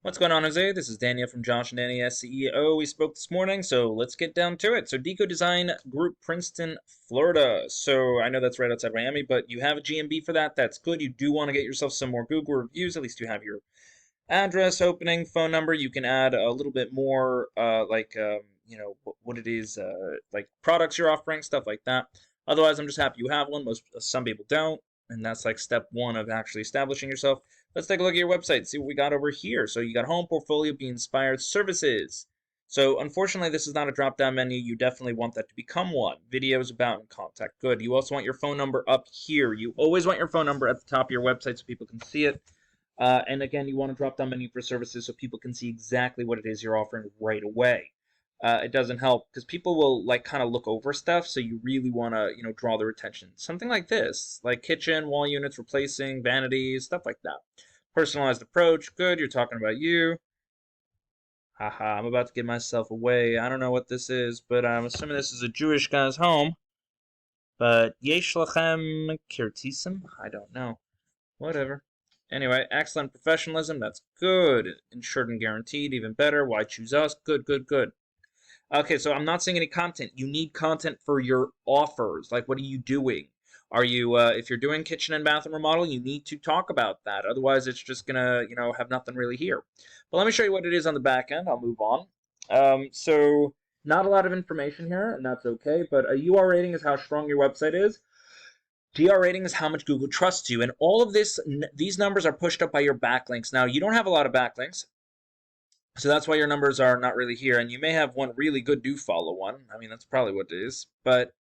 What's going on, Jose? This is Daniel from Josh and Danny SEO. We spoke this morning, so let's get down to it. So, Deco Design Group, Princeton, Florida. So, I know that's right outside Miami, but you have a GMB for that. That's good. You do want to get yourself some more Google reviews. At least you have your address, opening, phone number. You can add a little bit more, what it is, like products you're offering, stuff like that. Otherwise, I'm just happy you have one. Some people don't, and that's like step one of actually establishing yourself. Let's take a look at your website, see what we got over here. So you got home, portfolio, be inspired, services. So unfortunately, this is not a drop-down menu. You definitely want that to become one. Videos, about, and contact. Good. You also want your phone number up here. You always want your phone number at the top of your website so people can see it. And again, you want to drop down menu for services so people can see exactly what it is you're offering right away. It doesn't help because people will like kind of look over stuff, so you really want to draw their attention. Something like this, like kitchen, wall units, replacing, vanities, stuff like that. Personalized approach, good. You're talking about you. Haha, I'm about to give myself away. I don't know what this is, but I'm assuming this is a Jewish guy's home. But yesh lachem kirtisim? I don't know. Whatever. Anyway, excellent professionalism. That's good. Insured and guaranteed, even better. Why choose us? Good, good, good. Okay, so I'm not seeing any content. You need content for your offers. Like, what are you doing? Are you, if you're doing kitchen and bathroom remodel, you need to talk about that. Otherwise, it's just gonna, have nothing really here. But let me show you what it is on the back end. I'll move on. So not a lot of information here, and that's okay. But a UR rating is how strong your website is. DR rating is how much Google trusts you, and all of these numbers are pushed up by your backlinks. Now, you don't have a lot of backlinks, so that's why your numbers are not really here, and you may have one really good do follow one. I mean, that's probably what it is, but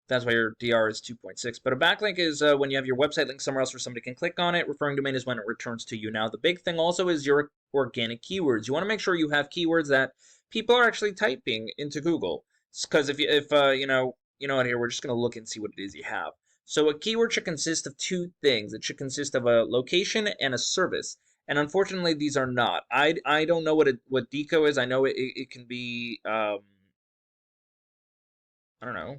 that's why your DR is 2.6. But a backlink is when you have your website linked somewhere else where somebody can click on it. Referring domain is when it returns to you. Now, the big thing also is your organic keywords. You want to make sure you have keywords that people are actually typing into Google, because if what here, we're just going to look and see what it is you have. So a keyword should consist of two things. It should consist of a location and a service. And unfortunately, these are not. I don't know what Deco is. I know it can be, I don't know.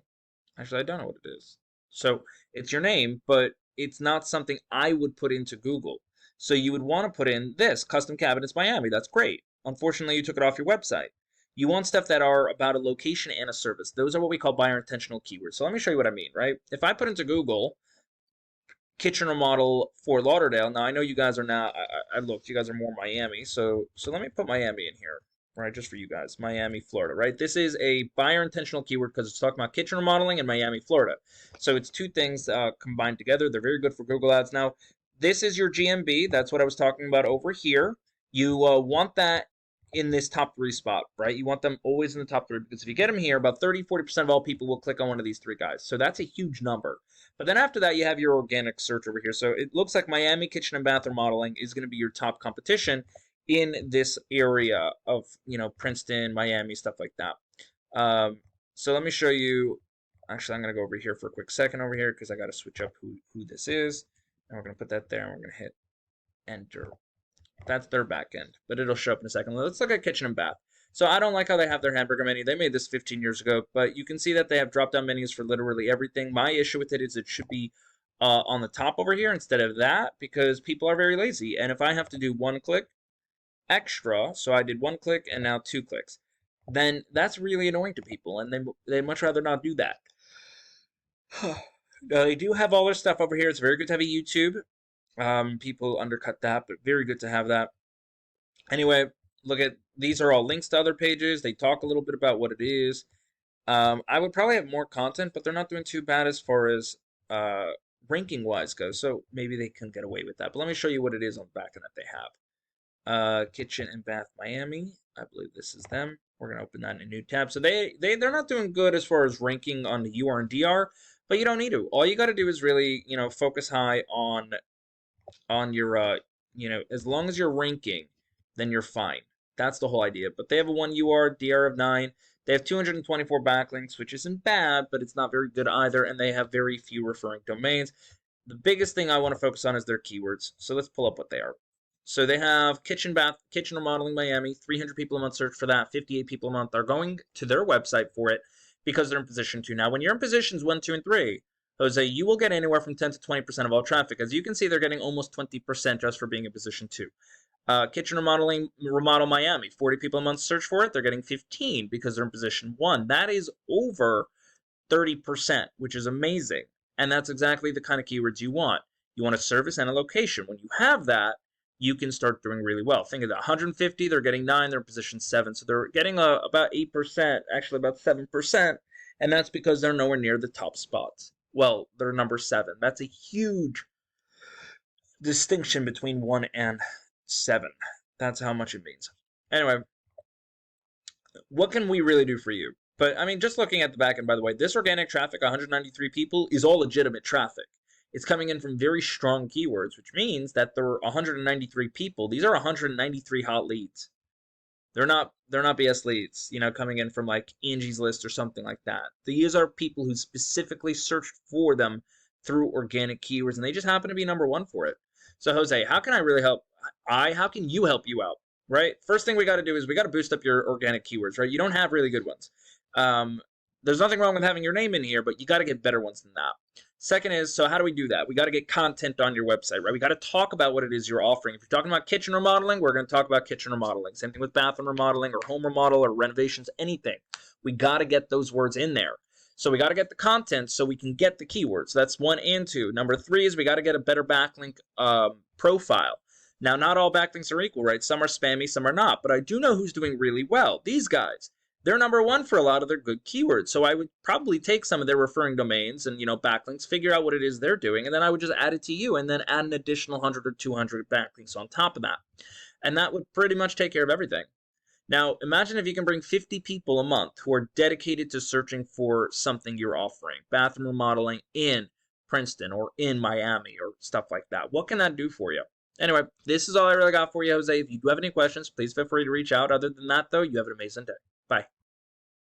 Actually, I don't know what it is. So it's your name, but it's not something I would put into Google. So you would want to put in this, custom cabinets Miami. That's great. Unfortunately, you took it off your website. You want stuff that are about a location and a service. Those are what we call buyer intentional keywords. So let me show you what I mean, right? If I put into Google kitchen remodel Fort Lauderdale, now I know you guys are now, I looked, you guys are more Miami. So let me put Miami in here, right, just for you guys. Miami, Florida, right? This is a buyer intentional keyword because it's talking about kitchen remodeling in Miami, Florida. So it's two things combined together. They're very good for Google Ads. Now, this is your GMB. That's what I was talking about over here. You want that in this top three spot, right? You want them always in the top three because if you get them here, about 30-40% of all people will click on one of these three guys. So that's a huge number. But then after that, you have your organic search over here. So it looks like Miami kitchen and bath remodeling is going to be your top competition in this area of, Princeton, Miami, stuff like that. So let me show you. Actually, I'm going to go over here for a quick second over here because I got to switch up who this is. And we're going to put that there and we're going to hit enter. That's their back end, but it'll show up in a second. Let's look at kitchen and bath. So I don't like how they have their hamburger menu. They made this 15 years ago, but you can see that they have drop-down menus for literally everything. My issue with it is it should be on the top over here instead of that because people are very lazy. And if I have to do one click extra, so I did one click and now two clicks, then that's really annoying to people, and they much rather not do that. They do have all their stuff over here. It's very good to have a YouTube. People undercut that, but very good to have that. Anyway, look at these are all links to other pages. They talk a little bit about what it is. I would probably have more content, but they're not doing too bad as far as ranking wise goes. So maybe they can get away with that. But let me show you what it is on the back end that they have. Kitchen and Bath Miami. I believe this is them. We're gonna open that in a new tab. So they're not doing good as far as ranking on the UR and DR, but you don't need to. All you got to do is really focus high on your as long as you're ranking, then you're fine. That's the whole idea. But they have a 1 UR, DR of 9. They have 224 backlinks, which isn't bad, but it's not very good either, and they have very few referring domains. The biggest thing I want to focus on is their keywords. So let's pull up what they are. So they have kitchen remodeling Miami, 300 people a month search for that, 58 people a month are going to their website for it because they're in position 2. Now, when you're in positions 1, 2, and 3, Jose, you will get anywhere from 10 to 20% of all traffic. As you can see, they're getting almost 20% just for being in position 2. Kitchen remodeling, remodel Miami. 40 people a month search for it. They're getting 15 because they're in position 1. That is over 30%, which is amazing. And that's exactly the kind of keywords you want. You want a service and a location. When you have that, you can start doing really well. Think of that. 150, they're getting 9, they're in position 7. So they're getting about 8%, actually about 7%. And that's because they're nowhere near the top spots. Well, they're number 7. That's a huge distinction between 1 and 7. That's how much it means. Anyway, what can we really do for you? But I mean, just looking at the back end, by the way, this organic traffic, 193 people, is all legitimate traffic. It's coming in from very strong keywords, which means that there were 193 people. These are 193 hot leads. They're not BS leads, coming in from like Angie's List or something like that. These are people who specifically searched for them through organic keywords, and they just happen to be number 1 for it. So Jose, how can I really help? How can you help you out? Right? First thing we got to do is we got to boost up your organic keywords, right? You don't have really good ones. There's nothing wrong with having your name in here, but you got to get better ones than that. Second is, so how do we do that? We got to get content on your website, right? We got to talk about what it is you're offering. If you're talking about kitchen remodeling, we're going to talk about kitchen remodeling. Same thing with bathroom remodeling or home remodel or renovations, anything. We got to get those words in there. So we got to get the content so we can get the keywords. That's 1 and 2. Number 3 is we got to get a better backlink profile. Now, not all backlinks are equal, right? Some are spammy, some are not. But I do know who's doing really well. These guys. They're number 1 for a lot of their good keywords. So I would probably take some of their referring domains and, backlinks, figure out what it is they're doing, and then I would just add it to you and then add an additional 100 or 200 backlinks on top of that. And that would pretty much take care of everything. Now, imagine if you can bring 50 people a month who are dedicated to searching for something you're offering, bathroom remodeling in Princeton or in Miami or stuff like that. What can that do for you? Anyway, this is all I really got for you, Jose. If you do have any questions, please feel free to reach out. Other than that, though, you have an amazing day. Bye.